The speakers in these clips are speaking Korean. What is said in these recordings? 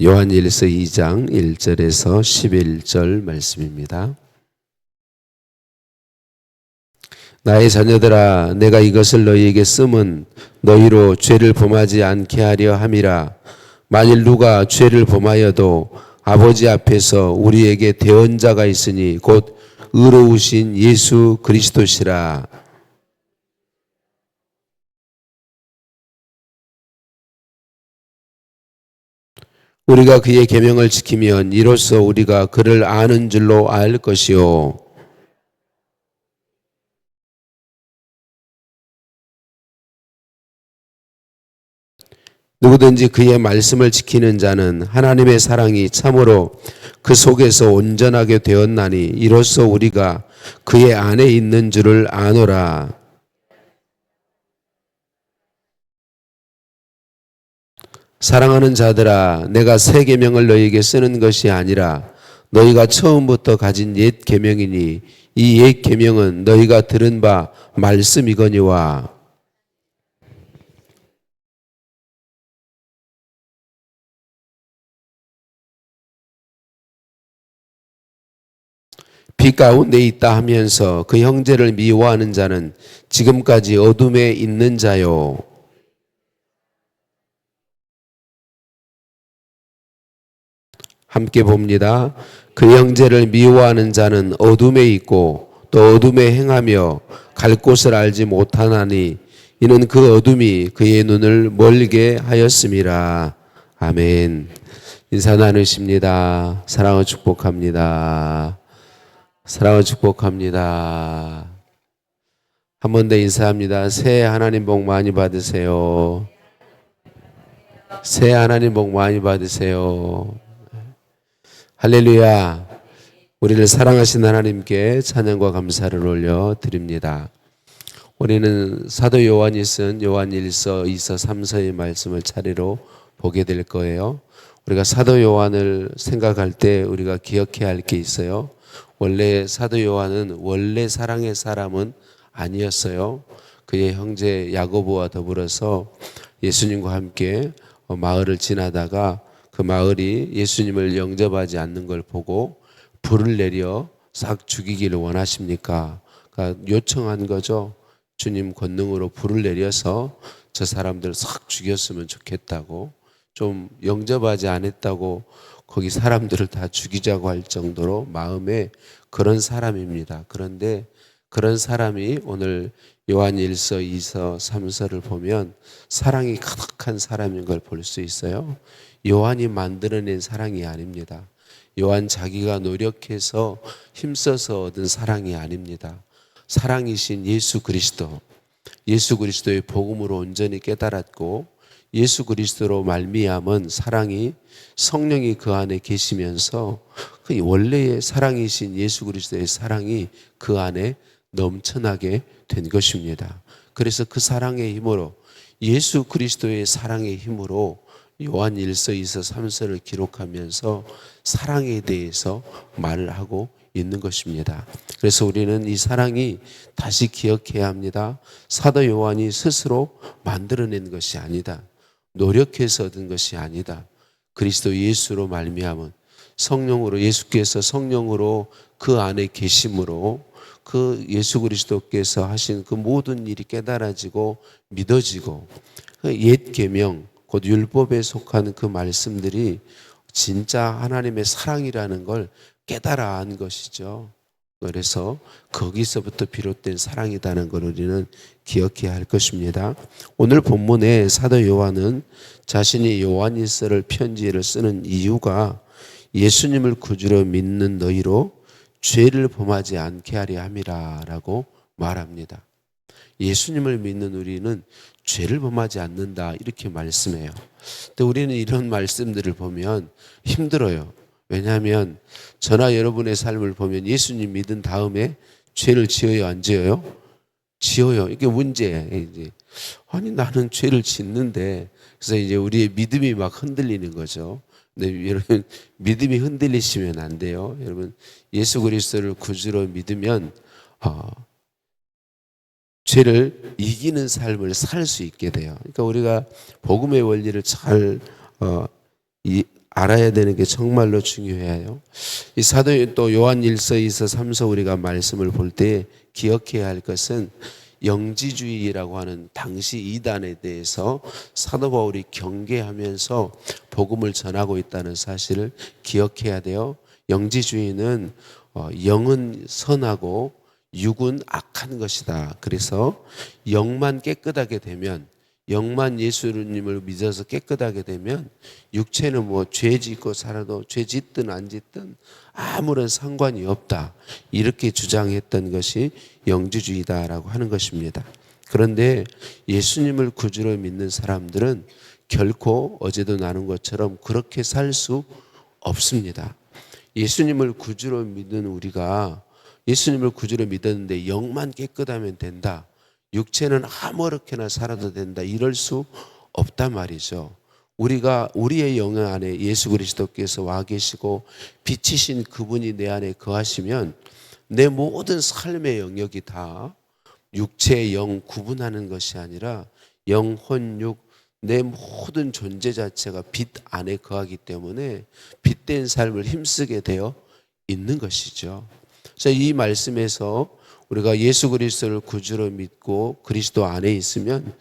요한일서 2장 1절에서 11절 말씀입니다. 나의 자녀들아, 내가 이것을 너희에게 쓰면 너희로 죄를 범하지 않게 하려 함이라. 만일 누가 죄를 범하여도 아버지 앞에서 우리에게 대언자가 있으니 곧 의로우신 예수 그리스도시라. 우리가 그의 계명을 지키면 이로써 우리가 그를 아는 줄로 알 것이요. 누구든지 그의 말씀을 지키는 자는 하나님의 사랑이 참으로 그 속에서 온전하게 되었나니 이로써 우리가 그의 안에 있는 줄을 아노라. 사랑하는 자들아, 내가 새 계명을 너희에게 쓰는 것이 아니라 너희가 처음부터 가진 옛 계명이니 이 옛 계명은 너희가 들은 바 말씀이거니와. 빛 가운데 있다 하면서 그 형제를 미워하는 자는 지금까지 어둠에 있는 자요. 함께 봅니다. 그 형제를 미워하는 자는 어둠에 있고 또 어둠에 행하며 갈 곳을 알지 못하나니 이는 그 어둠이 그의 눈을 멀게 하였음이라. 아멘. 인사 나누십니다. 사랑을 축복합니다. 사랑을 축복합니다. 한 번 더 인사합니다. 새해 하나님 복 많이 받으세요. 새해 하나님 복 많이 받으세요. 할렐루야. 우리를 사랑하신 하나님께 찬양과 감사를 올려드립니다. 우리는 사도 요한이 쓴 요한일서, 2서, 3서의 말씀을 차례로 보게 될 거예요. 우리가 사도 요한을 생각할 때 우리가 기억해야 할 게 있어요. 원래 사도 요한은 원래 사랑의 사람은 아니었어요. 그의 형제 야고보와 더불어서 예수님과 함께 마을을 지나다가 그 마을이 예수님을 영접하지 않는 걸 보고 불을 내려 싹 죽이기를 원하십니까? 그러니까 요청한 거죠. 주님 권능으로 불을 내려서 저 사람들 싹 죽였으면 좋겠다고. 좀 영접하지 않았다고 거기 사람들을 다 죽이자고 할 정도로 마음에 그런 사람입니다. 그런데 그런 사람이 오늘 요한 1서, 2서, 3서를 보면 사랑이 가득한 사람인 걸 볼 수 있어요. 요한이 만들어낸 사랑이 아닙니다. 요한 자기가 노력해서 힘써서 얻은 사랑이 아닙니다. 사랑이신 예수 그리스도, 예수 그리스도의 복음으로 온전히 깨달았고 예수 그리스도로 말미암은 사랑이 성령이 그 안에 계시면서 그 원래의 사랑이신 예수 그리스도의 사랑이 그 안에 넘쳐나게 된 것입니다. 그래서 그 사랑의 힘으로 예수 그리스도의 사랑의 힘으로 요한 1서, 2서, 3서를 기록하면서 사랑에 대해서 말을 하고 있는 것입니다. 그래서 우리는 이 사랑이 다시 기억해야 합니다. 사도 요한이 스스로 만들어낸 것이 아니다. 노력해서 얻은 것이 아니다. 그리스도 예수로 말미암은 성령으로, 예수께서 성령으로 그 안에 계심으로 그 예수 그리스도께서 하신 그 모든 일이 깨달아지고 믿어지고 옛 계명 곧 율법에 속하는 그 말씀들이 진짜 하나님의 사랑이라는 걸 깨달아 안 것이죠. 그래서 거기서부터 비롯된 사랑이라는 걸 우리는 기억해야 할 것입니다. 오늘 본문에 사도 요한은 자신이 요한일서를 편지를 쓰는 이유가 예수님을 구주로 믿는 너희로 죄를 범하지 않게 하려 함이라 라고 말합니다. 예수님을 믿는 우리는 죄를 범하지 않는다 이렇게 말씀해요. 근데 우리는 이런 말씀들을 보면 힘들어요. 왜냐하면 저나 여러분의 삶을 보면 예수님 믿은 다음에 죄를 지어요, 안 지어요? 지어요. 이게 문제예요. 이제. 아니 나는 죄를 짓는데 그래서 이제 우리의 믿음이 막 흔들리는 거죠. 근데 여러분 믿음이 흔들리시면 안 돼요. 여러분 예수 그리스도를 구주로 믿으면 죄를 이기는 삶을 살 수 있게 돼요. 그러니까 우리가 복음의 원리를 잘 알아야 되는 게 정말로 중요해요. 이 사도 또 요한일서 2서 3서 우리가 말씀을 볼 때 기억해야 할 것은 영지주의라고 하는 당시 이단에 대해서 사도 바울이 경계하면서 복음을 전하고 있다는 사실을 기억해야 돼요. 영지주의는 영은 선하고 육은 악한 것이다. 그래서 영만 깨끗하게 되면, 영만 예수님을 믿어서 깨끗하게 되면 육체는 뭐 죄 짓고 살아도 죄 짓든 안 짓든 아무런 상관이 없다. 이렇게 주장했던 것이 영지주의다라고 하는 것입니다. 그런데 예수님을 구주로 믿는 사람들은 결코 어제도 나눈 것처럼 그렇게 살 수 없습니다. 예수님을 구주로 믿는 우리가 예수님을 구주로 믿었는데 영만 깨끗하면 된다. 육체는 아무렇게나 살아도 된다. 이럴 수 없단 말이죠. 우리가 우리의 영혼 안에 예수 그리스도께서 와 계시고 빛이신 그분이 내 안에 거하시면 내 모든 삶의 영역이 다 육체, 영 구분하는 것이 아니라 영혼, 육, 내 모든 존재 자체가 빛 안에 거하기 때문에 빛된 삶을 힘쓰게 되어 있는 것이죠. 그래서 이 말씀에서 우리가 예수 그리스도를 구주로 믿고 그리스도 안에 있으면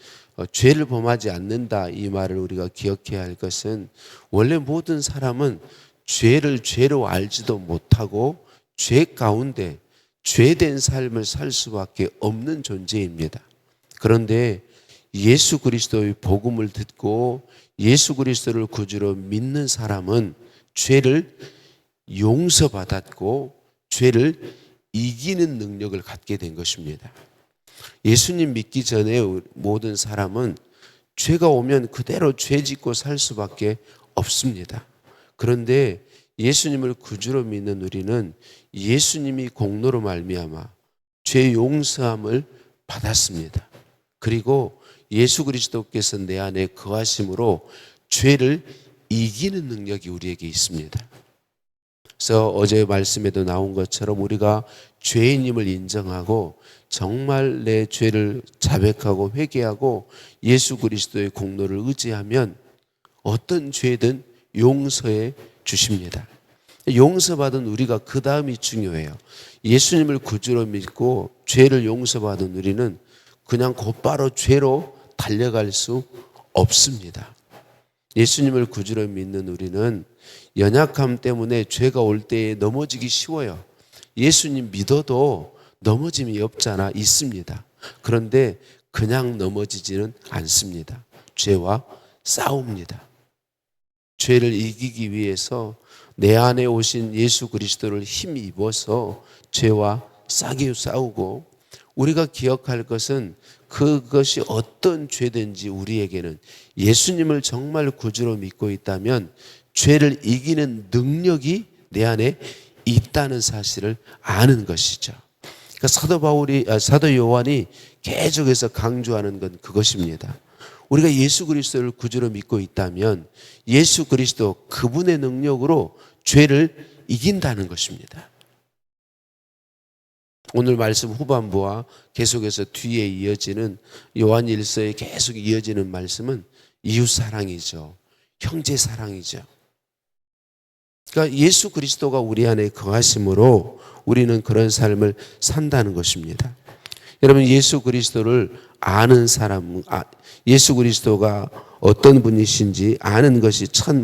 죄를 범하지 않는다, 이 말을 우리가 기억해야 할 것은 원래 모든 사람은 죄를 죄로 알지도 못하고 죄 가운데 죄된 삶을 살 수밖에 없는 존재입니다. 그런데 예수 그리스도의 복음을 듣고 예수 그리스도를 구주로 믿는 사람은 죄를 용서받았고 죄를 이기는 능력을 갖게 된 것입니다. 예수님 믿기 전에 모든 사람은 죄가 오면 그대로 죄 짓고 살 수밖에 없습니다. 그런데 예수님을 구주로 믿는 우리는 예수님이 공로로 말미암아 죄 용서함을 받았습니다. 그리고 예수 그리스도께서 내 안에 거하심으로 죄를 이기는 능력이 우리에게 있습니다. 그래서 어제 말씀에도 나온 것처럼 우리가 죄인임을 인정하고 정말 내 죄를 자백하고 회개하고 예수 그리스도의 공로를 의지하면 어떤 죄든 용서해 주십니다. 용서받은 우리가 그 다음이 중요해요. 예수님을 구주로 믿고 죄를 용서받은 우리는 그냥 곧바로 죄로 달려갈 수 없습니다. 예수님을 구주로 믿는 우리는 연약함 때문에 죄가 올 때에 넘어지기 쉬워요. 예수님 믿어도 넘어짐이 없잖아. 있습니다. 그런데 그냥 넘어지지는 않습니다. 죄와 싸웁니다. 죄를 이기기 위해서 내 안에 오신 예수 그리스도를 힘입어서 죄와 싸우고, 우리가 기억할 것은 그것이 어떤 죄든지 우리에게는 예수님을 정말 구주로 믿고 있다면 죄를 이기는 능력이 내 안에 있다는 사실을 아는 것이죠. 그러니까 사도 요한이 계속해서 강조하는 건 그것입니다. 우리가 예수 그리스도를 구주로 믿고 있다면 예수 그리스도 그분의 능력으로 죄를 이긴다는 것입니다. 오늘 말씀 후반부와 계속해서 뒤에 이어지는 요한일서에 계속 이어지는 말씀은 이웃사랑이죠. 형제사랑이죠. 그러니까 예수 그리스도가 우리 안에 거하심으로 우리는 그런 삶을 산다는 것입니다. 여러분, 예수 그리스도를 아는 사람, 예수 그리스도가 어떤 분이신지 아는 것이 첫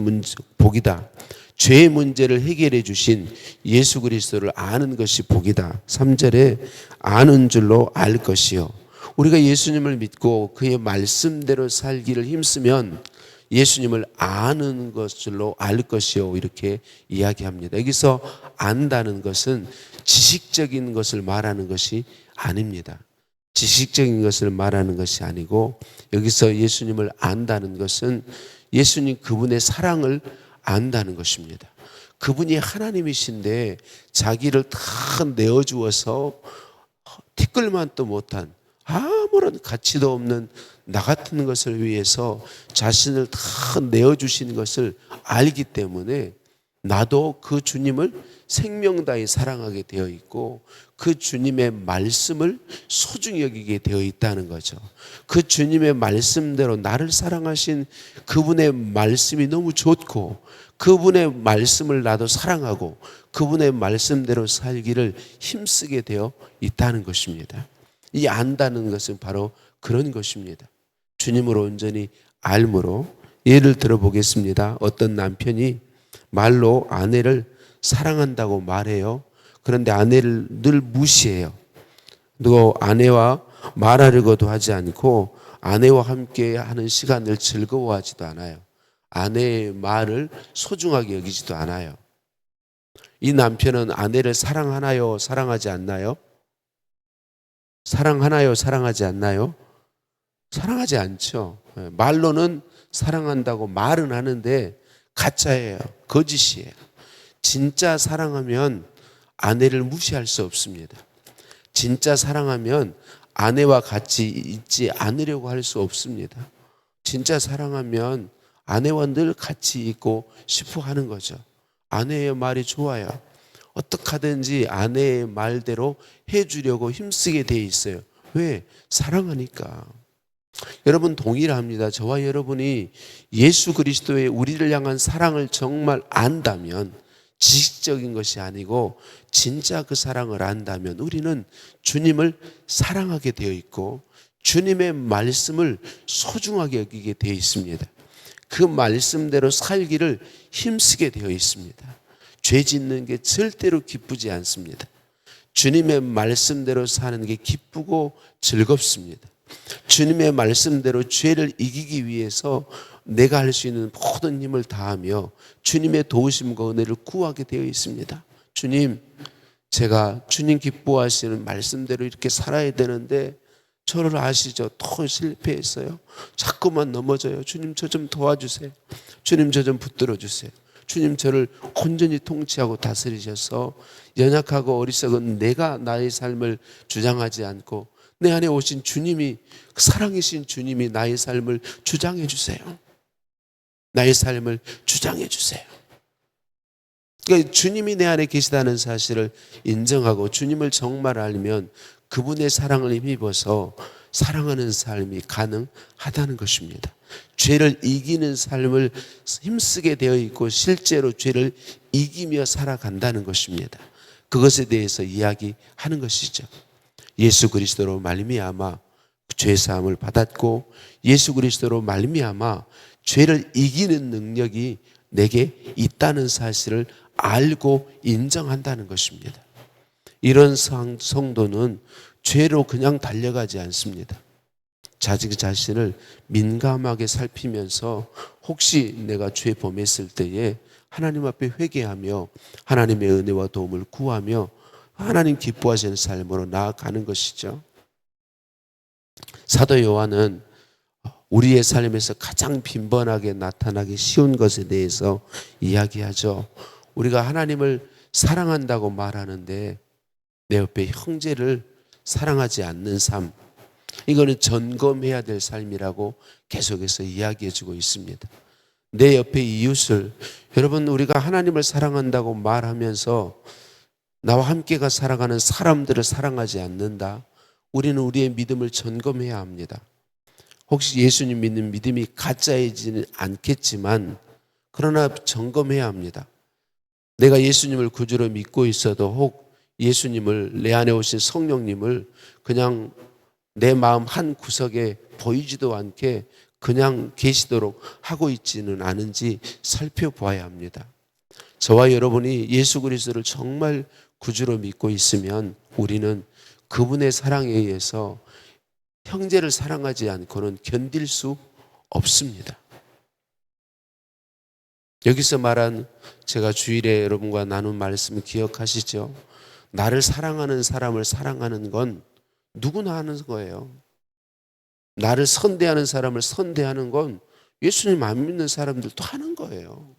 복이다. 죄의 문제를 해결해 주신 예수 그리스도를 아는 것이 복이다. 3절에 아는 줄로 알 것이요. 우리가 예수님을 믿고 그의 말씀대로 살기를 힘쓰면 예수님을 아는 것으로 알 것이요, 이렇게 이야기합니다. 여기서 안다는 것은 지식적인 것을 말하는 것이 아닙니다. 지식적인 것을 말하는 것이 아니고, 여기서 예수님을 안다는 것은 예수님 그분의 사랑을 안다는 것입니다. 그분이 하나님이신데 자기를 다 내어주어서 티끌만도 못한 아무런 가치도 없는 나 같은 것을 위해서 자신을 다 내어주신 것을 알기 때문에 나도 그 주님을 생명 다해 사랑하게 되어 있고 그 주님의 말씀을 소중히 여기게 되어 있다는 거죠. 그 주님의 말씀대로 나를 사랑하신 그분의 말씀이 너무 좋고 그분의 말씀을 나도 사랑하고 그분의 말씀대로 살기를 힘쓰게 되어 있다는 것입니다. 이 안다는 것은 바로 그런 것입니다. 주님을 온전히 알므로. 예를 들어 보겠습니다. 어떤 남편이 말로 아내를 사랑한다고 말해요. 그런데 아내를 늘 무시해요. 또 아내와 말하려고도 하지 않고 아내와 함께 하는 시간을 즐거워하지도 않아요. 아내의 말을 소중하게 여기지도 않아요. 이 남편은 아내를 사랑하나요? 사랑하지 않나요? 사랑하나요? 사랑하지 않나요? 사랑하지 않죠. 말로는 사랑한다고 말은 하는데 가짜예요. 거짓이에요. 진짜 사랑하면 아내를 무시할 수 없습니다. 진짜 사랑하면 아내와 같이 있지 않으려고 할 수 없습니다. 진짜 사랑하면 아내와 늘 같이 있고 싶어 하는 거죠. 아내의 말이 좋아요. 어떻게 하든지 아내의 말대로 해주려고 힘쓰게 돼 있어요. 왜? 사랑하니까. 여러분 동일합니다. 저와 여러분이 예수 그리스도의 우리를 향한 사랑을 정말 안다면, 지식적인 것이 아니고 진짜 그 사랑을 안다면 우리는 주님을 사랑하게 되어 있고 주님의 말씀을 소중하게 여기게 되어 있습니다. 그 말씀대로 살기를 힘쓰게 되어 있습니다. 죄 짓는 게 절대로 기쁘지 않습니다. 주님의 말씀대로 사는 게 기쁘고 즐겁습니다. 주님의 말씀대로 죄를 이기기 위해서 내가 할 수 있는 모든 힘을 다하며 주님의 도우심과 은혜를 구하게 되어 있습니다. 주님, 제가 주님 기뻐하시는 말씀대로 이렇게 살아야 되는데 저를 아시죠? 또 실패했어요. 자꾸만 넘어져요. 주님 저 좀 도와주세요. 주님 저 좀 붙들어 주세요. 주님 저를 온전히 통치하고 다스리셔서 연약하고 어리석은 내가 나의 삶을 주장하지 않고 내 안에 오신 주님이, 사랑이신 주님이 나의 삶을 주장해 주세요. 나의 삶을 주장해 주세요. 그러니까 주님이 내 안에 계시다는 사실을 인정하고 주님을 정말 알면 그분의 사랑을 힘입어서 사랑하는 삶이 가능하다는 것입니다. 죄를 이기는 삶을 힘쓰게 되어 있고 실제로 죄를 이기며 살아간다는 것입니다. 그것에 대해서 이야기하는 것이죠. 예수 그리스도로 말미암아 죄 사함을 받았고 예수 그리스도로 말미암아 죄를 이기는 능력이 내게 있다는 사실을 알고 인정한다는 것입니다. 이런 성도는 죄로 그냥 달려가지 않습니다. 자기 자신을 민감하게 살피면서 혹시 내가 죄 범했을 때에 하나님 앞에 회개하며 하나님의 은혜와 도움을 구하며 하나님 기뻐하시는 삶으로 나아가는 것이죠. 사도 요한은 우리의 삶에서 가장 빈번하게 나타나기 쉬운 것에 대해서 이야기하죠. 우리가 하나님을 사랑한다고 말하는데 내 옆에 형제를 사랑하지 않는 삶, 이거는 점검해야 될 삶이라고 계속해서 이야기해주고 있습니다. 내 옆에 이웃을, 여러분 우리가 하나님을 사랑한다고 말하면서 나와 함께가 살아가는 사람들을 사랑하지 않는다. 우리는 우리의 믿음을 점검해야 합니다. 혹시 예수님 믿는 믿음이 가짜이지는 않겠지만 그러나 점검해야 합니다. 내가 예수님을 구주로 믿고 있어도 혹 예수님을, 내 안에 오신 성령님을 그냥 내 마음 한 구석에 보이지도 않게 그냥 계시도록 하고 있지는 않은지 살펴봐야 합니다. 저와 여러분이 예수 그리스도를 정말 구주로 믿고 있으면 우리는 그분의 사랑에 의해서 형제를 사랑하지 않고는 견딜 수 없습니다. 여기서 말한 제가 주일에 여러분과 나눈 말씀 기억하시죠? 나를 사랑하는 사람을 사랑하는 건 누구나 하는 거예요. 나를 선대하는 사람을 선대하는 건 예수님 안 믿는 사람들도 하는 거예요.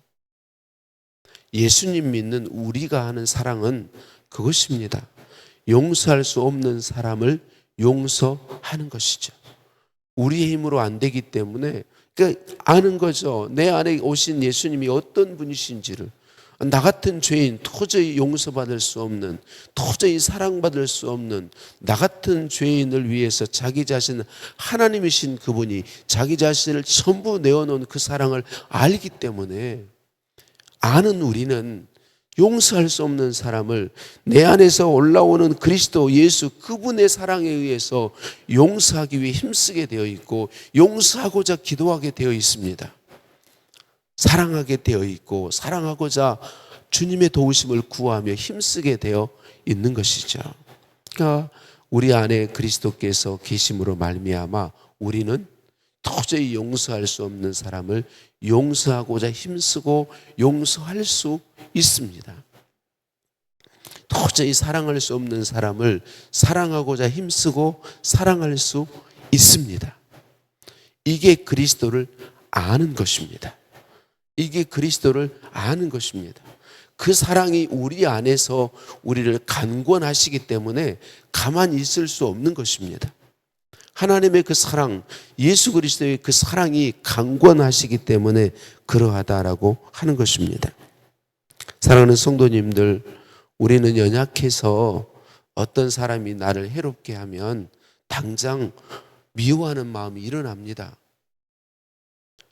예수님 믿는 우리가 하는 사랑은 그것입니다. 용서할 수 없는 사람을 용서하는 것이죠. 우리의 힘으로 안 되기 때문에 그러니까 아는 거죠. 내 안에 오신 예수님이 어떤 분이신지를 나 같은 죄인, 도저히 용서받을 수 없는, 도저히 사랑받을 수 없는 나 같은 죄인을 위해서 자기 자신, 하나님이신 그분이 자기 자신을 전부 내어놓은 그 사랑을 알기 때문에, 아는 우리는 용서할 수 없는 사람을 내 안에서 올라오는 그리스도 예수 그분의 사랑에 의해서 용서하기 위해 힘쓰게 되어 있고, 용서하고자 기도하게 되어 있습니다. 사랑하게 되어 있고, 사랑하고자 주님의 도우심을 구하며 힘쓰게 되어 있는 것이죠. 그러니까 우리 안에 그리스도께서 계심으로 말미암아 우리는 도저히 용서할 수 없는 사람을 용서하고자 힘쓰고 용서할 수 있습니다. 도저히 사랑할 수 없는 사람을 사랑하고자 힘쓰고 사랑할 수 있습니다. 이게 그리스도를 아는 것입니다. 이게 그리스도를 아는 것입니다. 그 사랑이 우리 안에서 우리를 강권하시기 때문에 가만히 있을 수 없는 것입니다. 하나님의 그 사랑, 예수 그리스도의 그 사랑이 강권하시기 때문에 그러하다라고 하는 것입니다. 사랑하는 성도님들, 우리는 연약해서 어떤 사람이 나를 해롭게 하면 당장 미워하는 마음이 일어납니다.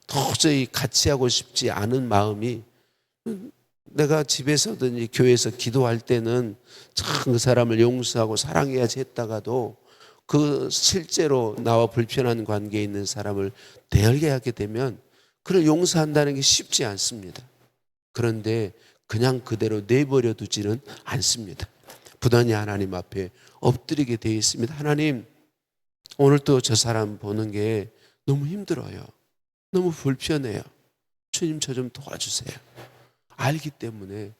도저히 같이 하고 싶지 않은 마음이, 내가 집에서든 교회에서 기도할 때는 참 그 사람을 용서하고 사랑해야지 했다가도 그 실제로 나와 불편한 관계에 있는 사람을 대하게 되면 그를 용서한다는 게 쉽지 않습니다. 그런데 그냥 그대로 내버려 두지는 않습니다. 부단히 하나님 앞에 엎드리게 되어 있습니다. 하나님, 오늘 또 저 사람 보는 게 너무 힘들어요. 너무 불편해요. 주님, 저 좀 도와주세요. 알기 때문에,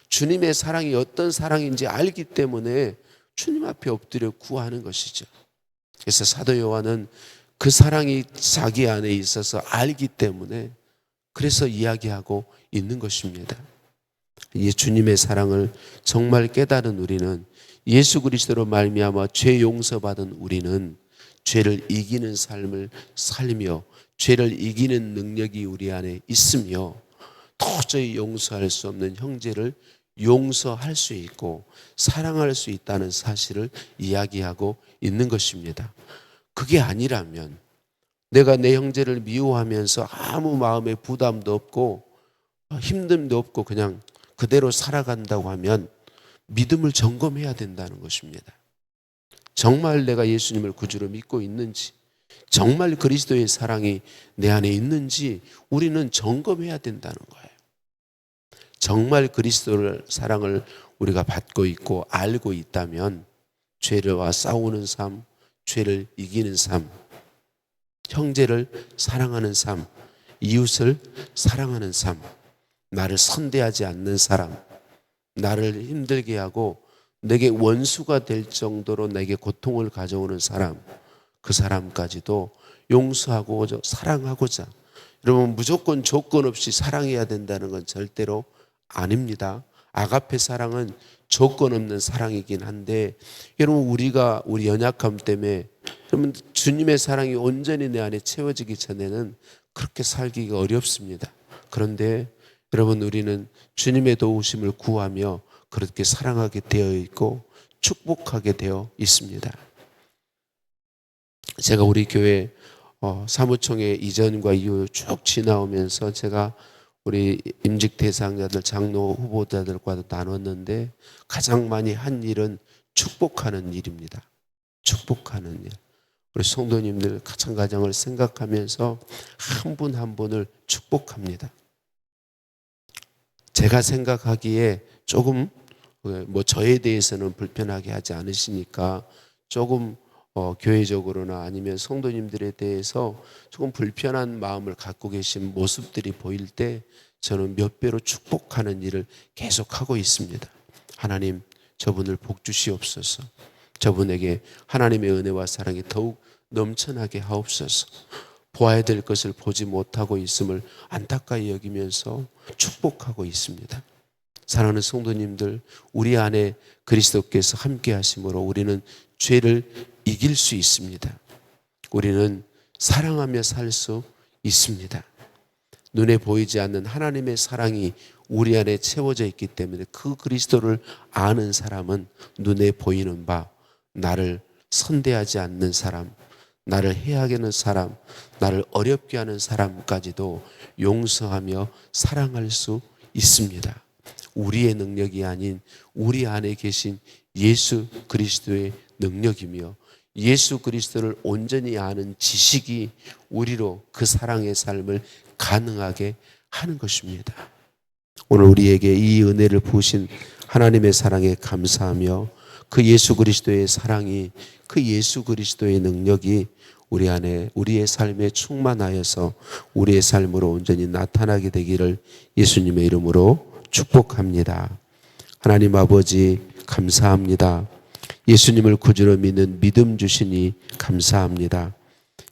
주님의 사랑이 어떤 사랑인지 알기 때문에 주님 앞에 엎드려 구하는 것이죠. 그래서 사도 요한은 그 사랑이 자기 안에 있어서 알기 때문에 그래서 이야기하고 있는 것입니다. 이 주님의 사랑을 정말 깨달은 우리는, 예수 그리스도로 말미암아 죄 용서받은 우리는 죄를 이기는 삶을 살며 죄를 이기는 능력이 우리 안에 있으며 도저히 용서할 수 없는 형제를 용서할 수 있고 사랑할 수 있다는 사실을 이야기하고 있는 것입니다. 그게 아니라면, 내가 내 형제를 미워하면서 아무 마음의 부담도 없고 힘듦도 없고 그냥 그대로 살아간다고 하면 믿음을 점검해야 된다는 것입니다. 정말 내가 예수님을 구주로 믿고 있는지, 정말 그리스도의 사랑이 내 안에 있는지 우리는 점검해야 된다는 거예요. 정말 그리스도의 사랑을 우리가 받고 있고 알고 있다면 죄와 싸우는 삶, 죄를 이기는 삶, 형제를 사랑하는 삶, 이웃을 사랑하는 삶, 나를 선대하지 않는 사람, 나를 힘들게 하고 내게 원수가 될 정도로 내게 고통을 가져오는 사람, 그 사람까지도 용서하고 사랑하고자, 여러분, 무조건 조건 없이 사랑해야 된다는 건 절대로 아닙니다. 아가페 사랑은 조건 없는 사랑이긴 한데, 여러분, 우리가 우리 연약함 때문에, 여러분, 주님의 사랑이 온전히 내 안에 채워지기 전에는 그렇게 살기가 어렵습니다. 그런데 여러분, 우리는 주님의 도우심을 구하며 그렇게 사랑하게 되어 있고 축복하게 되어 있습니다. 제가 우리 교회 사무총회 이전과 이후 쭉 지나오면서 제가 우리 임직 대상자들, 장로 후보자들과도 나눴는데 가장 많이 한 일은 축복하는 일입니다. 축복하는 일. 우리 성도님들 가정을 생각하면서 한 분 한 분을 축복합니다. 제가 생각하기에 조금 저에 대해서는 불편하게 하지 않으시니까 조금 교회적으로나 아니면 성도님들에 대해서 조금 불편한 마음을 갖고 계신 모습들이 보일 때 저는 몇 배로 축복하는 일을 계속하고 있습니다. 하나님, 저분을 복 주시옵소서. 저분에게 하나님의 은혜와 사랑이 더욱 넘쳐나게 하옵소서. 보아야 될 것을 보지 못하고 있음을 안타까이 여기면서 축복하고 있습니다. 사랑하는 성도님들, 우리 안에 그리스도께서 함께 하심으로 우리는 죄를 이길 수 있습니다. 우리는 사랑하며 살 수 있습니다. 눈에 보이지 않는 하나님의 사랑이 우리 안에 채워져 있기 때문에 그 그리스도를 아는 사람은 눈에 보이는 바 나를 선대하지 않는 사람, 나를 해하게 하는 사람, 나를 어렵게 하는 사람까지도 용서하며 사랑할 수 있습니다. 우리의 능력이 아닌 우리 안에 계신 예수 그리스도의 능력이며 예수 그리스도를 온전히 아는 지식이 우리로 그 사랑의 삶을 가능하게 하는 것입니다. 오늘 우리에게 이 은혜를 부으신 하나님의 사랑에 감사하며 그 예수 그리스도의 사랑이, 그 예수 그리스도의 능력이 우리 안에 우리의 삶에 충만하여서 우리의 삶으로 온전히 나타나게 되기를 예수님의 이름으로 축복합니다. 하나님 아버지 감사합니다. 예수님을 구주로 믿는 믿음 주시니 감사합니다.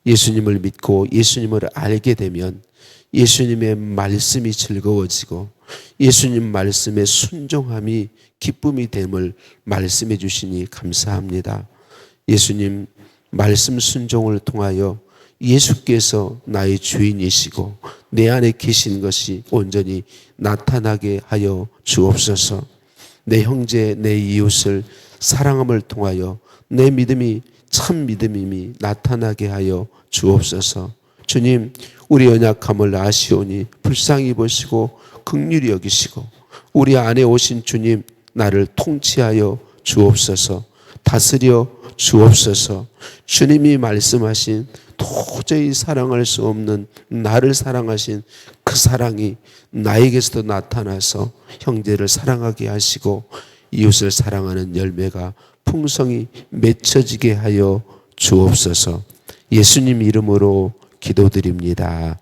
예수님을 믿고 예수님을 알게 되면 예수님의 말씀이 즐거워지고 예수님 말씀의 순종함이 기쁨이 됨을 말씀해 주시니 감사합니다. 예수님 말씀 순종을 통하여 예수께서 나의 주인이시고 내 안에 계신 것이 온전히 나타나게 하여 주옵소서. 내 형제 내 이웃을 사랑함을 통하여 내 믿음이 참 믿음임이 나타나게 하여 주옵소서. 주님, 우리 연약함을 아시오니 불쌍히 보시고 긍휼히 여기시고 우리 안에 오신 주님, 나를 통치하여 주옵소서. 다스려 주옵소서. 주님이 말씀하신 도저히 사랑할 수 없는 나를 사랑하신 그 사랑이 나에게서도 나타나서 형제를 사랑하게 하시고 이웃을 사랑하는 열매가 풍성히 맺혀지게 하여 주옵소서. 예수님 이름으로 기도드립니다.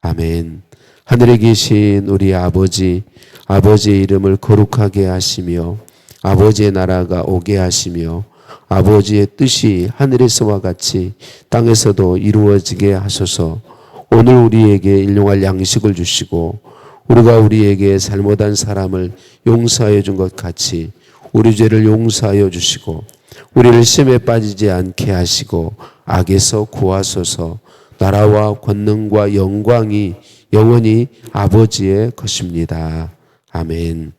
아멘. 하늘에 계신 우리 아버지, 아버지의 이름을 거룩하게 하시며 아버지의 나라가 오게 하시며 아버지의 뜻이 하늘에서와 같이 땅에서도 이루어지게 하소서. 오늘 우리에게 일용할 양식을 주시고 우리가 우리에게 잘못한 사람을 용서하여 준 것 같이 우리 죄를 용서하여 주시고 우리를 시험에 빠지지 않게 하시고 악에서 구하소서. 나라와 권능과 영광이 영원히 아버지의 것입니다. 아멘.